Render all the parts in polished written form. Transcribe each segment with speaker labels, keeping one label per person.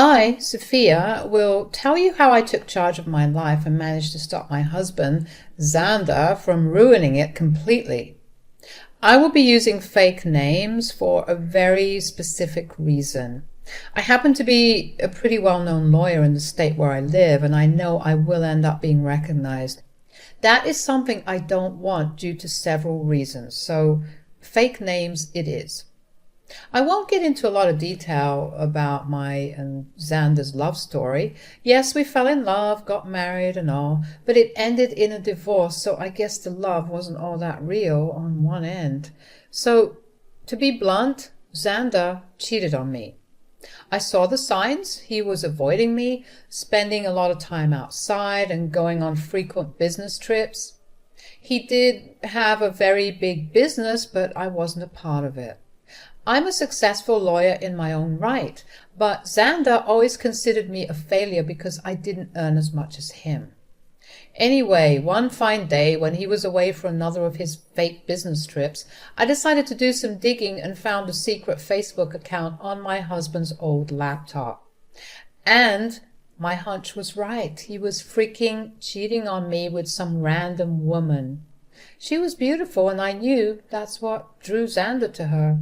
Speaker 1: I, Sophia, will tell you how I took charge of my life and managed to stop my husband, Xander, from ruining it completely. I will be using fake names for a very specific reason. I happen to be a pretty well-known lawyer in the state where I live, and I know I will end up being recognized. That is something I don't want due to several reasons, so fake names it is. I won't get into a lot of detail about my and Xander's love story. Yes, we fell in love, got married and all, but it ended in a divorce, so I guess the love wasn't all that real on one end. So, to be blunt, Xander cheated on me. I saw the signs. He was avoiding me, spending a lot of time outside and going on frequent business trips. He did have a very big business, but I wasn't a part of it. I'm a successful lawyer in my own right, but Xander always considered me a failure because I didn't earn as much as him. Anyway, one fine day when he was away for another of his fake business trips, I decided to do some digging and found a secret Facebook account on my husband's old laptop. And my hunch was right. He was freaking cheating on me with some random woman. She was beautiful, and I knew that's what drew Xander to her.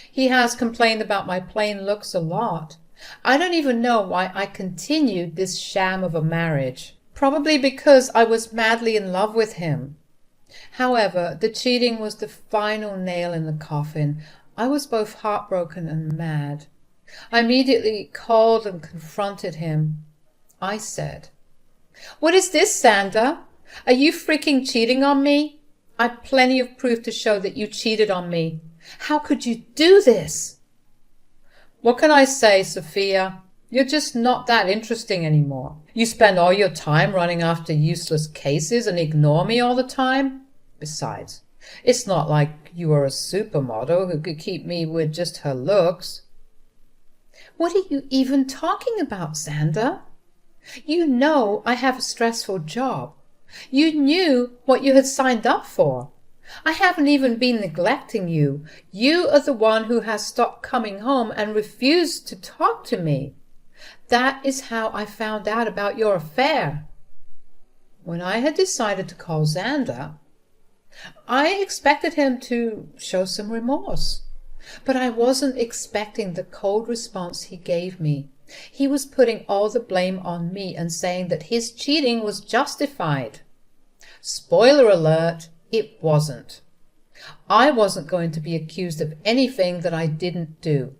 Speaker 1: He has complained about my plain looks a lot. I don't even know why I continued this sham of a marriage. Probably because I was madly in love with him. However, the cheating was the final nail in the coffin. I was both heartbroken and mad. I immediately called and confronted him. I said, "What is this, Xander? Are you freaking cheating on me? I've plenty of proof to show that you cheated on me. How could you do this?" "What can I say, Sophia? You're just not that interesting anymore. You spend all your time running after useless cases and ignore me all the time. Besides, it's not like you are a supermodel who could keep me with just her looks." "What are you even talking about, Xander? You know I have a stressful job. You knew what you had signed up for. I haven't even been neglecting you. You are the one who has stopped coming home and refused to talk to me. That is how I found out about your affair." When I had decided to call Xander, I expected him to show some remorse. But I wasn't expecting the cold response he gave me. He was putting all the blame on me and saying that his cheating was justified. Spoiler alert, it wasn't. I wasn't going to be accused of anything that I didn't do.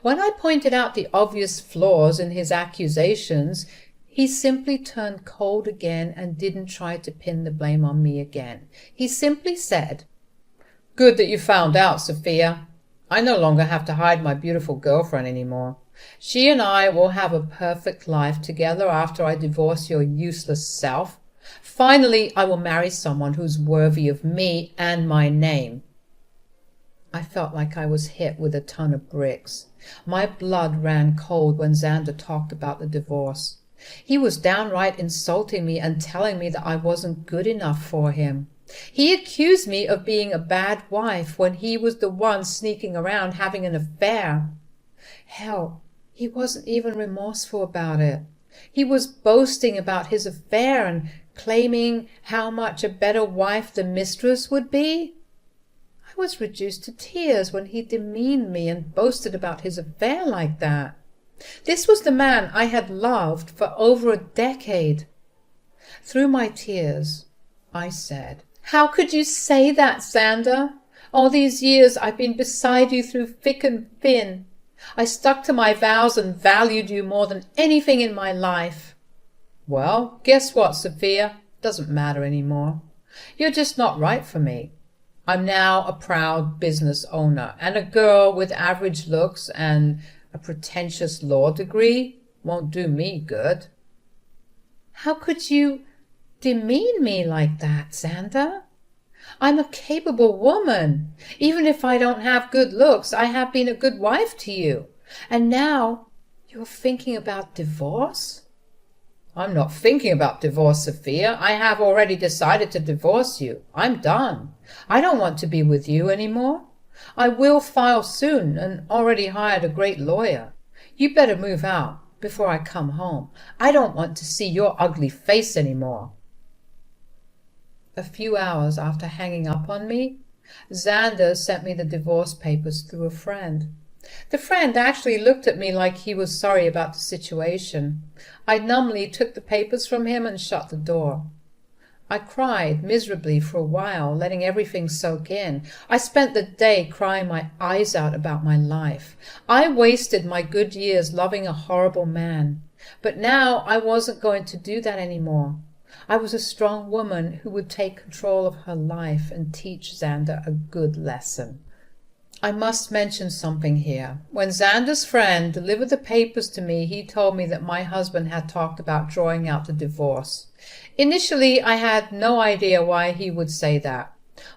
Speaker 1: When I pointed out the obvious flaws in his accusations, he simply turned cold again and didn't try to pin the blame on me again. He simply said, "Good that you found out, Sophia. I no longer have to hide my beautiful girlfriend anymore. She and I will have a perfect life together after I divorce your useless self. Finally, I will marry someone who's worthy of me and my name." I felt like I was hit with a ton of bricks. My blood ran cold when Xander talked about the divorce. He was downright insulting me and telling me that I wasn't good enough for him. He accused me of being a bad wife when he was the one sneaking around having an affair. Hell, he wasn't even remorseful about it. He was boasting about his affair and claiming how much a better wife the mistress would be. I was reduced to tears when he demeaned me and boasted about his affair like that. This was the man I had loved for over a decade. Through my tears, I said, "How could you say that, Xander? All these years I've been beside you through thick and thin. I stuck to my vows and valued you more than anything in my life." "Well, guess what, Sophia? Doesn't matter anymore. You're just not right for me. I'm now a proud business owner, and a girl with average looks and a pretentious law degree won't do me good." "How could you demean me like that, Xander? I'm a capable woman. Even if I don't have good looks, I have been a good wife to you. And now you're thinking about divorce?" "I'm not thinking about divorce, Sophia. I have already decided to divorce you. I'm done. I don't want to be with you anymore. I will file soon and already hired a great lawyer. You better move out. before I come home. I don't want to see your ugly face anymore." A few hours after hanging up on me, Xander sent me the divorce papers through a friend. The friend actually looked at me like he was sorry about the situation. I numbly took the papers from him and shut the door. I cried miserably for a while, letting everything soak in. I spent the day crying my eyes out about my life. I wasted my good years loving a horrible man. But now I wasn't going to do that anymore. I was a strong woman who would take control of her life and teach Xander a good lesson. I must mention something here. When Xander's friend delivered the papers to me, he told me that my husband had talked about drawing out the divorce. Initially, I had no idea why he would say that.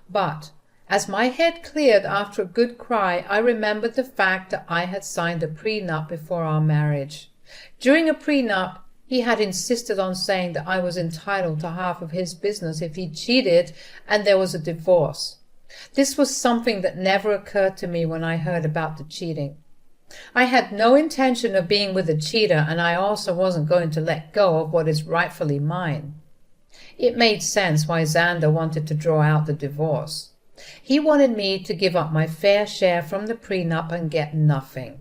Speaker 1: But as my head cleared after a good cry, I remembered the fact that I had signed a prenup before our marriage. During a prenup, he had insisted on saying that I was entitled to half of his business if he cheated and there was a divorce. This was something that never occurred to me when I heard about the cheating. I had no intention of being with a cheater, and I also wasn't going to let go of what is rightfully mine. It made sense why Xander wanted to draw out the divorce. He wanted me to give up my fair share from the prenup and get nothing.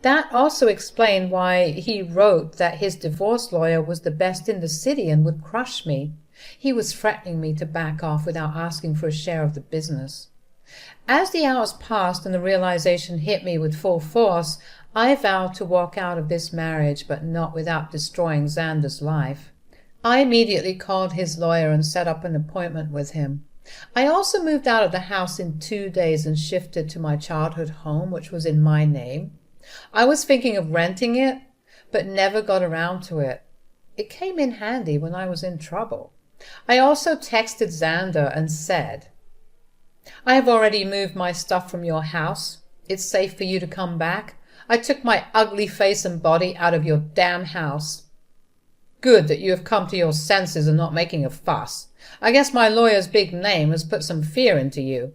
Speaker 1: That also explained why he wrote that his divorce lawyer was the best in the city and would crush me. He was threatening me to back off without asking for a share of the business. As the hours passed and the realization hit me with full force, I vowed to walk out of this marriage, but not without destroying Xander's life. I immediately called his lawyer and set up an appointment with him. I also moved out of the house in 2 days and shifted to my childhood home, which was in my name. I was thinking of renting it, but never got around to it. It came in handy when I was in trouble. I also texted Xander and said, "I have already moved my stuff from your house. It's safe for you to come back. I took my ugly face and body out of your damn house. Good that you have come to your senses and not making a fuss. I guess my lawyer's big name has put some fear into you."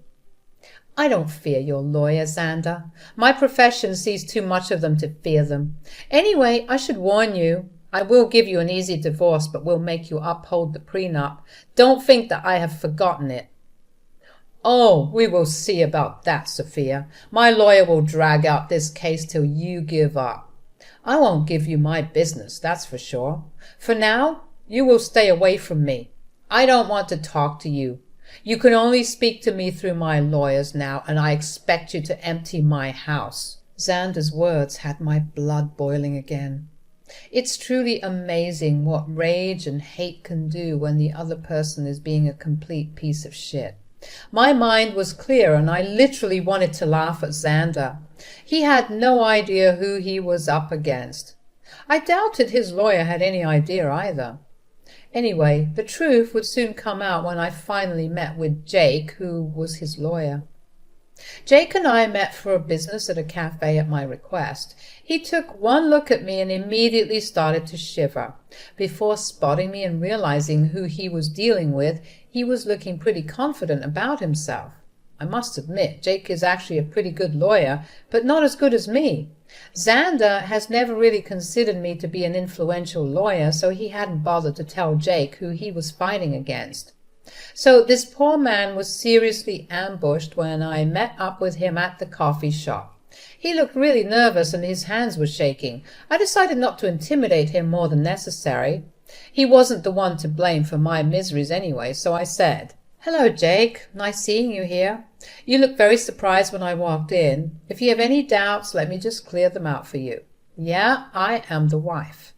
Speaker 1: "I don't fear your lawyer, Xander. My profession sees too much of them to fear them. Anyway, I should warn you, I will give you an easy divorce, but will make you uphold the prenup. Don't think that I have forgotten it." "Oh, we will see about that, Sophia. My lawyer will drag out this case till you give up. I won't give you my business, that's for sure. For now, you will stay away from me. I don't want to talk to you. You can only speak to me through my lawyers now, and I expect you to empty my house." Xander's words had my blood boiling again. It's truly amazing what rage and hate can do when the other person is being a complete piece of shit. My mind was clear, and I literally wanted to laugh at Xander. He had no idea who he was up against. I doubted his lawyer had any idea either. Anyway, the truth would soon come out when I finally met with Jake, who was his lawyer. Jake and I met for a business at a cafe at my request. He took one look at me and immediately started to shiver. Before spotting me and realizing who he was dealing with, he was looking pretty confident about himself. I must admit, Jake is actually a pretty good lawyer, but not as good as me. Xander has never really considered me to be an influential lawyer, so he hadn't bothered to tell Jake who he was fighting against. So this poor man was seriously ambushed when I met up with him at the coffee shop. He looked really nervous and his hands were shaking. I decided not to intimidate him more than necessary. He wasn't the one to blame for my miseries anyway, so I said, "Hello, Jake. Nice seeing you here. You looked very surprised when I walked in. If you have any doubts, let me just clear them out for you. Yeah, I am the wife."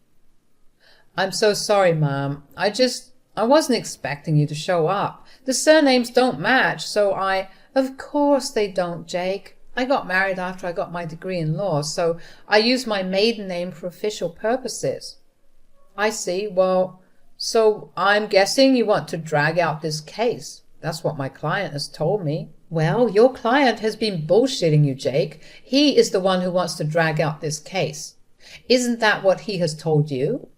Speaker 1: "I'm so sorry, Mom. I wasn't expecting you to show up. The surnames don't match, so I—" "Of course they don't, Jake. I got married after I got my degree in law, so I use my maiden name for official purposes." "I see. Well, so I'm guessing you want to drag out this case. That's what my client has told me." "Well, your client has been bullshitting you, Jake. He is the one who wants to drag out this case. Isn't that what he has told you?"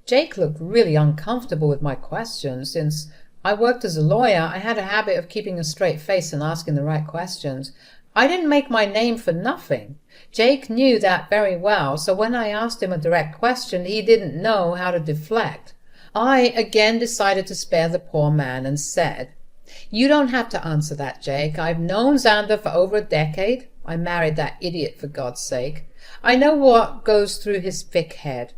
Speaker 1: Jake looked really uncomfortable with my question. Since I worked as a lawyer, I had a habit of keeping a straight face and asking the right questions. I didn't make my name for nothing. Jake knew that very well, so when I asked him a direct question, he didn't know how to deflect. I again decided to spare the poor man and said, "You don't have to answer that, Jake. I've known Xander for over a decade. I married that idiot, for God's sake. I know what goes through his thick head.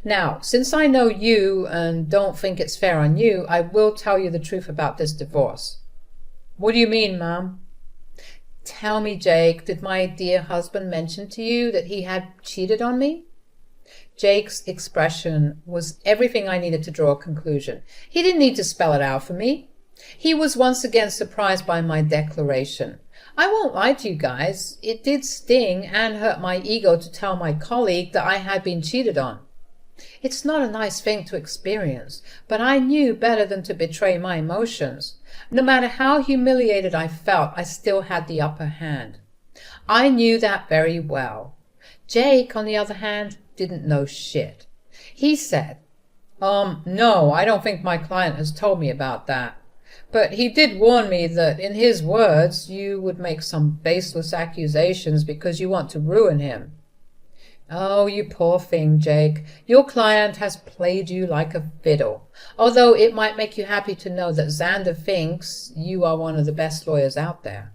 Speaker 1: Now, since I know you and don't think it's fair on you, I will tell you the truth about this divorce." "What do you mean, ma'am?" "Tell me, Jake, did my dear husband mention to you that he had cheated on me?" Jake's expression was everything I needed to draw a conclusion. He didn't need to spell it out for me. He was once again surprised by my declaration. I won't lie to you guys, it did sting and hurt my ego to tell my colleague that I had been cheated on. It's not a nice thing to experience, but I knew better than to betray my emotions. No matter how humiliated I felt, I still had the upper hand. I knew that very well. Jake, on the other hand, didn't know shit. He said, "No, I don't think my client has told me about that. But he did warn me that, in his words, you would make some baseless accusations because you want to ruin him." "Oh, you poor thing, Jake. Your client has played you like a fiddle, although it might make you happy to know that Xander thinks you are one of the best lawyers out there."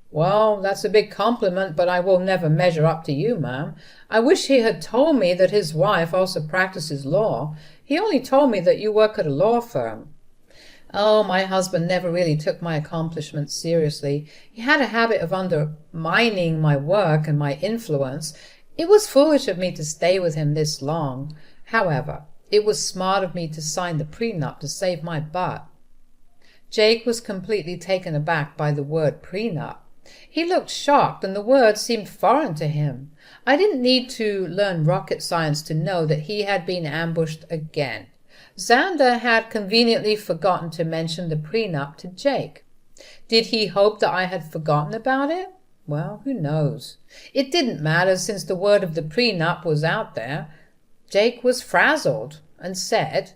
Speaker 1: "Well, that's a big compliment, but I will never measure up to you, ma'am. I wish he had told me that his wife also practices law. He only told me that you work at a law firm." "Oh, my husband never really took my accomplishments seriously. He had a habit of undermining my work and my influence. It was foolish of me to stay with him this long. However, it was smart of me to sign the prenup to save my butt." Jake was completely taken aback by the word prenup. He looked shocked, and the word seemed foreign to him. I didn't need to learn rocket science to know that he had been ambushed again. Xander had conveniently forgotten to mention the prenup to Jake. Did he hope that I had forgotten about it? Well, who knows? It didn't matter, since the word of the prenup was out there. Jake was frazzled and said,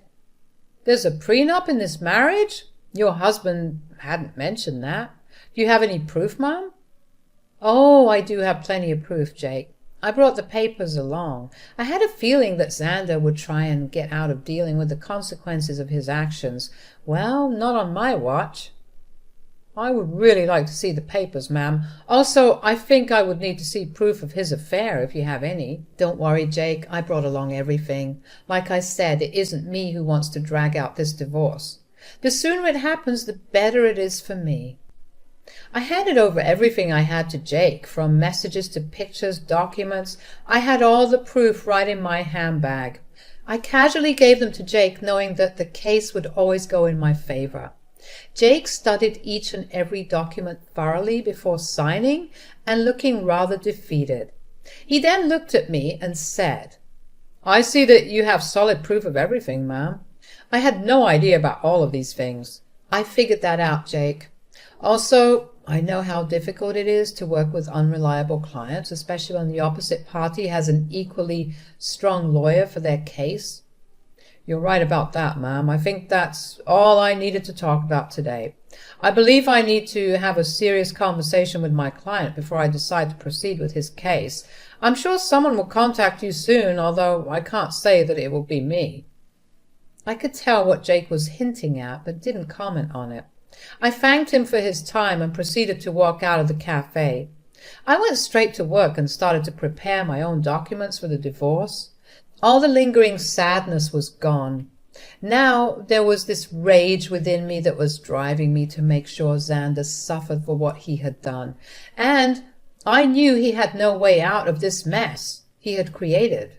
Speaker 1: "There's a prenup in this marriage? Your husband hadn't mentioned that. Do you have any proof, ma'am?" "Oh, I do have plenty of proof, Jake. I brought the papers along. I had a feeling that Xander would try and get out of dealing with the consequences of his actions. Well, not on my watch." "I would really like to see the papers, ma'am. Also, I think I would need to see proof of his affair, if you have any." "Don't worry, Jake. I brought along everything. Like I said, it isn't me who wants to drag out this divorce. The sooner it happens, the better it is for me." I handed over everything I had to Jake, from messages to pictures, documents. I had all the proof right in my handbag. I casually gave them to Jake, knowing that the case would always go in my favor. Jake studied each and every document thoroughly before signing and looking rather defeated. He then looked at me and said, "I see that you have solid proof of everything, ma'am. I had no idea about all of these things." "I figured that out, Jake. Also, I know how difficult it is to work with unreliable clients, especially when the opposite party has an equally strong lawyer for their case." "You're right about that, ma'am. I think that's all I needed to talk about today. I believe I need to have a serious conversation with my client before I decide to proceed with his case. I'm sure someone will contact you soon, although I can't say that it will be me." I could tell what Jake was hinting at, but didn't comment on it. I thanked him for his time and proceeded to walk out of the cafe. I went straight to work and started to prepare my own documents for the divorce. All the lingering sadness was gone. Now there was this rage within me that was driving me to make sure Xander suffered for what he had done. And I knew he had no way out of this mess he had created.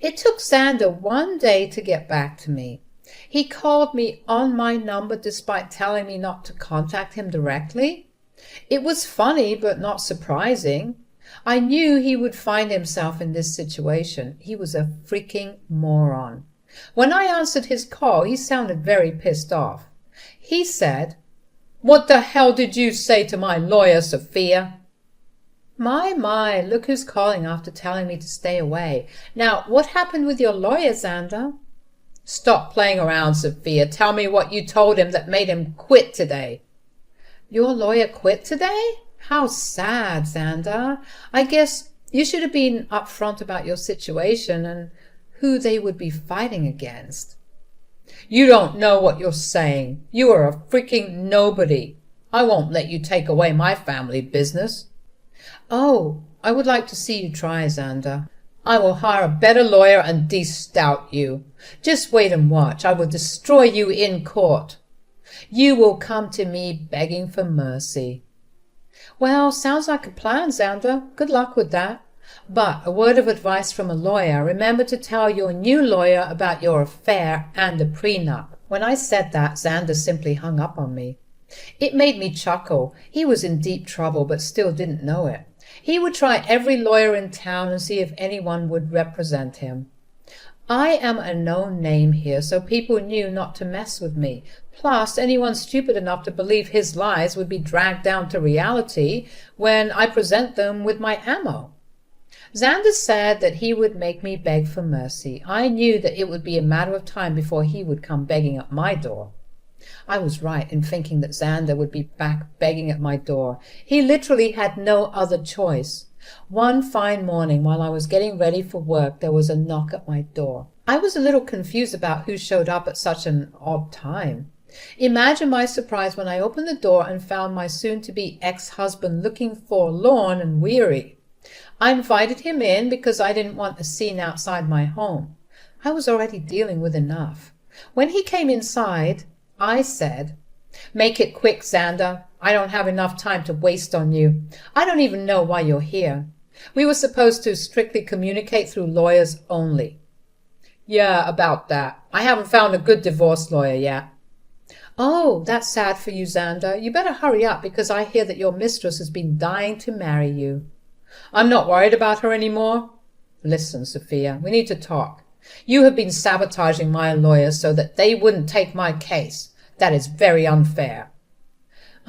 Speaker 1: It took Xander one day to get back to me. He called me on my number despite telling me not to contact him directly. It was funny but not surprising. I knew he would find himself in this situation. He was a freaking moron. When I answered his call, he sounded very pissed off. He said, "What the hell did you say to my lawyer, Sophia?" My, look who's calling after telling me to stay away. Now, what happened with your lawyer, Xander? "Stop playing around, Sophia. Tell me what you told him that made him quit today." "Your lawyer quit today?" How sad, Xander. I guess you should have been upfront about your situation and who they would be fighting against. You don't know what you're saying. You are a freaking nobody. I won't let you take away my family business. Oh, I would like to see you try, Xander. I will hire a better lawyer and de-stout you. Just wait and watch. I will destroy you in court. You will come to me begging for mercy. Well, sounds like a plan, Xander. Good luck with that. But a word of advice from a lawyer. Remember to tell your new lawyer about your affair and the prenup. When I said that, Xander simply hung up on me. It made me chuckle. He was in deep trouble, but still didn't know it. He would try every lawyer in town and see if anyone would represent him. I am a known name here, so people knew not to mess with me. Plus, anyone stupid enough to believe his lies would be dragged down to reality when I present them with my ammo. Xander said that he would make me beg for mercy. I knew that it would be a matter of time before he would come begging at my door. I was right in thinking that Xander would be back begging at my door. He literally had no other choice. One fine morning, while I was getting ready for work, there was a knock at my door. I was a little confused about who showed up at such an odd time. Imagine my surprise when I opened the door and found my soon-to-be ex-husband looking forlorn and weary. I invited him in because I didn't want a scene outside my home. I was already dealing with enough. When he came inside, I said, "Make it quick, Xander. I don't have enough time to waste on you. I don't even know why you're here. We were supposed to strictly communicate through lawyers only." "Yeah, about that. I haven't found a good divorce lawyer yet." "Oh, that's sad for you, Xander. You better hurry up because I hear that your mistress has been dying to marry you." "I'm not worried about her anymore." "Listen, Sophia, we need to talk. You have been sabotaging my lawyers so that they wouldn't take my case. That is very unfair."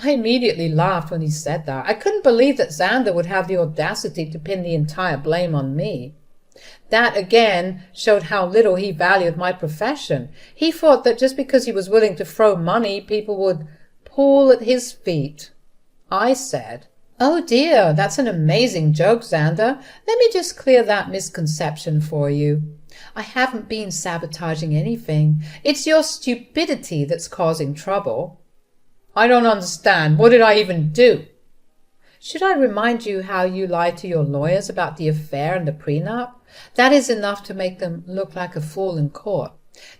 Speaker 1: I immediately laughed when he said that. I couldn't believe that Xander would have the audacity to pin the entire blame on me. That again showed how little he valued my profession. He thought that just because he was willing to throw money, people would pull at his feet. I said, "Oh dear, that's an amazing joke, Xander. Let me just clear that misconception for you. I haven't been sabotaging anything. It's your stupidity that's causing trouble." "I don't understand. What did I even do?" "Should I remind you how you lied to your lawyers about the affair and the prenup? That is enough to make them look like a fool in court.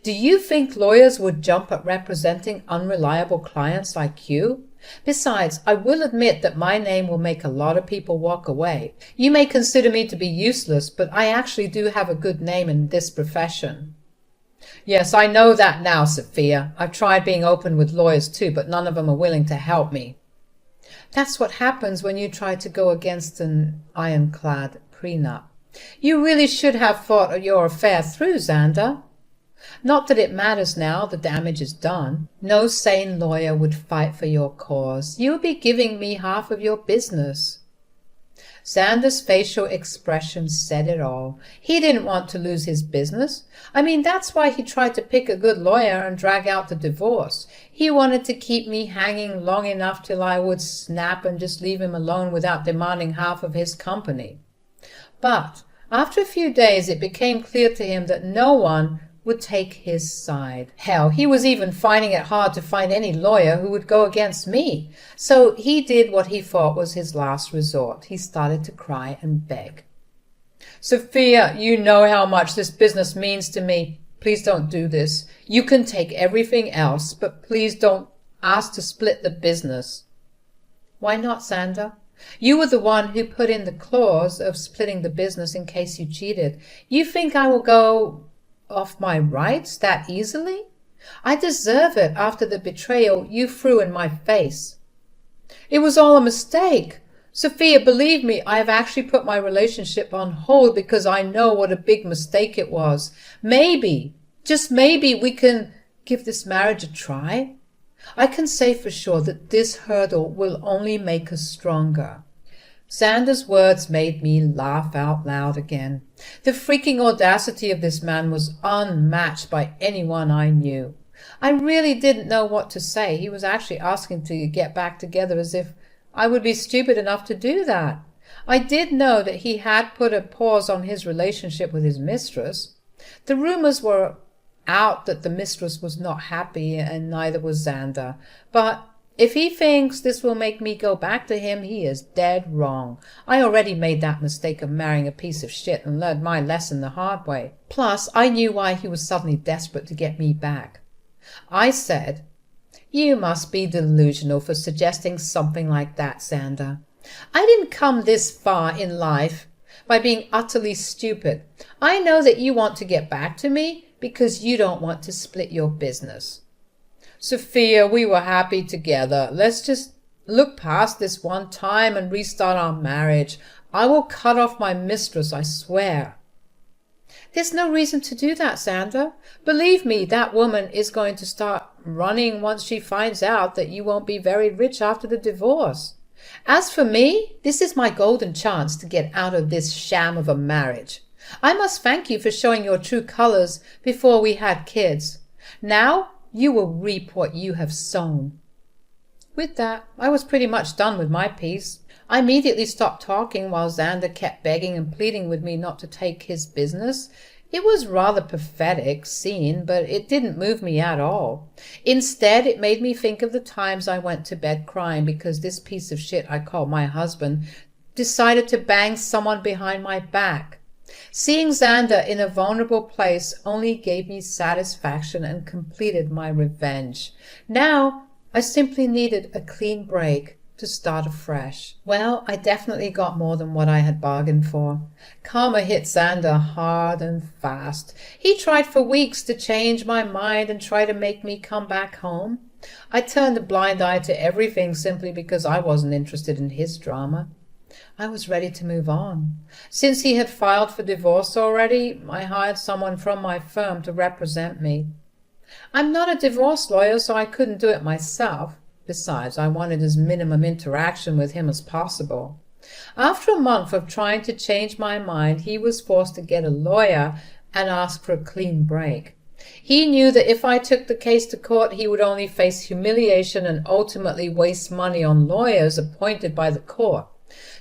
Speaker 1: Do you think lawyers would jump at representing unreliable clients like you? Besides, I will admit that my name will make a lot of people walk away. You may consider me to be useless, but I actually do have a good name in this profession." "Yes, I know that now, Sophia. I've tried being open with lawyers too, but none of them are willing to help me." "That's what happens when you try to go against an ironclad prenup. You really should have thought your affair through, Xander. Not that it matters now, the damage is done. No sane lawyer would fight for your cause. You would be giving me half of your business." Xander's facial expression said it all. He didn't want to lose his business. I mean, that's why he tried to pick a good lawyer and drag out the divorce. He wanted to keep me hanging long enough till I would snap and just leave him alone without demanding half of his company. But after a few days, it became clear to him that no one would take his side. Hell, he was even finding it hard to find any lawyer who would go against me. So he did what he thought was his last resort. He started to cry and beg. "Sophia, you know how much this business means to me. Please don't do this. You can take everything else, but please don't ask to split the business." "Why not, Xander? You were the one who put in the clause of splitting the business in case you cheated. You think I will go off my rights that easily? I deserve it after the betrayal you threw in my face." "It was all a mistake. Sophia, believe me, I have actually put my relationship on hold because I know what a big mistake it was. Maybe, just maybe, we can give this marriage a try. I can say for sure that this hurdle will only make us stronger." Xander's words made me laugh out loud again. The freaking audacity of this man was unmatched by anyone I knew. I really didn't know what to say. He was actually asking to get back together as if I would be stupid enough to do that. I did know that he had put a pause on his relationship with his mistress. The rumors were out that the mistress was not happy, and neither was Xander. But if he thinks this will make me go back to him, he is dead wrong. I already made that mistake of marrying a piece of shit and learned my lesson the hard way. Plus, I knew why he was suddenly desperate to get me back. I said, "You must be delusional for suggesting something like that, Xander. I didn't come this far in life by being utterly stupid. I know that you want to get back to me because you don't want to split your business. Sophia, we were happy together. Let's just look past this one time and restart our marriage. I will cut off my mistress, I swear." There's no reason to do that, Xander. Believe me, that woman is going to start running once she finds out that you won't be very rich after the divorce. As for me, this is my golden chance to get out of this sham of a marriage. I must thank you for showing your true colors before we had kids. Now you will reap what you have sown. With that, I was pretty much done with my piece. I immediately stopped talking while Xander kept begging and pleading with me not to take his business. It was rather pathetic scene, but it didn't move me at all. Instead, it made me think of the times I went to bed crying because this piece of shit I call my husband decided to bang someone behind my back. Seeing Xander in a vulnerable place only gave me satisfaction and completed my revenge. Now I simply needed a clean break to start afresh. Well, I definitely got more than what I had bargained for. Karma hit Xander hard and fast. He tried for weeks to change my mind and try to make me come back home. I turned a blind eye to everything simply because I wasn't interested in his drama. I was ready to move on. Since he had filed for divorce already, I hired someone from my firm to represent me. I'm not a divorce lawyer, so I couldn't do it myself. Besides, I wanted as minimum interaction with him as possible. After a month of trying to change my mind, he was forced to get a lawyer and ask for a clean break. He knew that if I took the case to court, he would only face humiliation and ultimately waste money on lawyers appointed by the court.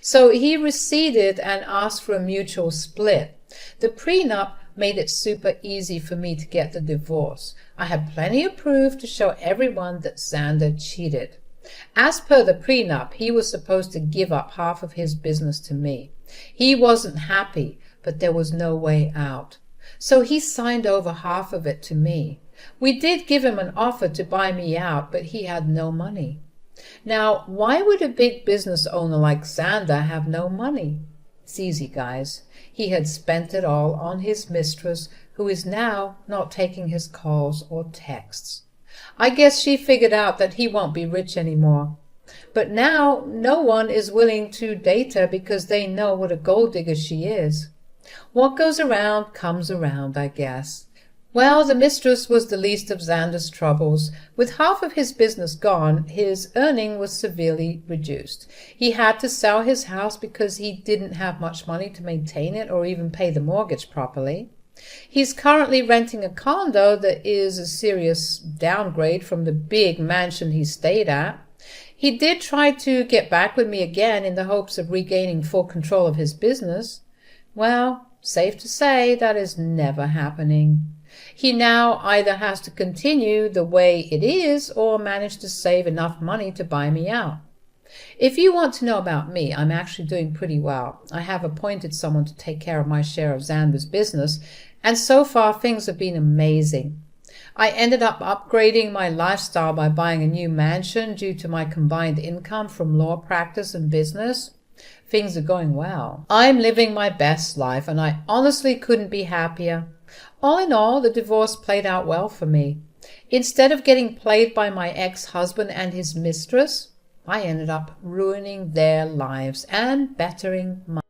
Speaker 1: So he receded and asked for a mutual split. The prenup made it super easy for me to get the divorce. I had plenty of proof to show everyone that Xander cheated. As per the prenup, he was supposed to give up half of his business to me. He wasn't happy, but there was no way out. So he signed over half of it to me. We did give him an offer to buy me out, but he had no money. Now, why would a big business owner like Xander have no money? It's easy, guys. He had spent it all on his mistress, who is now not taking his calls or texts. I guess she figured out that he won't be rich anymore. But now no one is willing to date her because they know what a gold digger she is. What goes around comes around, I guess. Well, the mistress was the least of Xander's troubles. With half of his business gone, his earning was severely reduced. He had to sell his house because he didn't have much money to maintain it or even pay the mortgage properly. He's currently renting a condo that is a serious downgrade from the big mansion he stayed at. He did try to get back with me again in the hopes of regaining full control of his business. Well, safe to say that is never happening. He now either has to continue the way it is or manage to save enough money to buy me out. If you want to know about me, I'm actually doing pretty well. I have appointed someone to take care of my share of Xander's business, and so far things have been amazing. I ended up upgrading my lifestyle by buying a new mansion due to my combined income from law practice and business. Things are going well. I'm living my best life, and I honestly couldn't be happier. All in all, the divorce played out well for me. Instead of getting played by my ex-husband and his mistress, I ended up ruining their lives and bettering mine.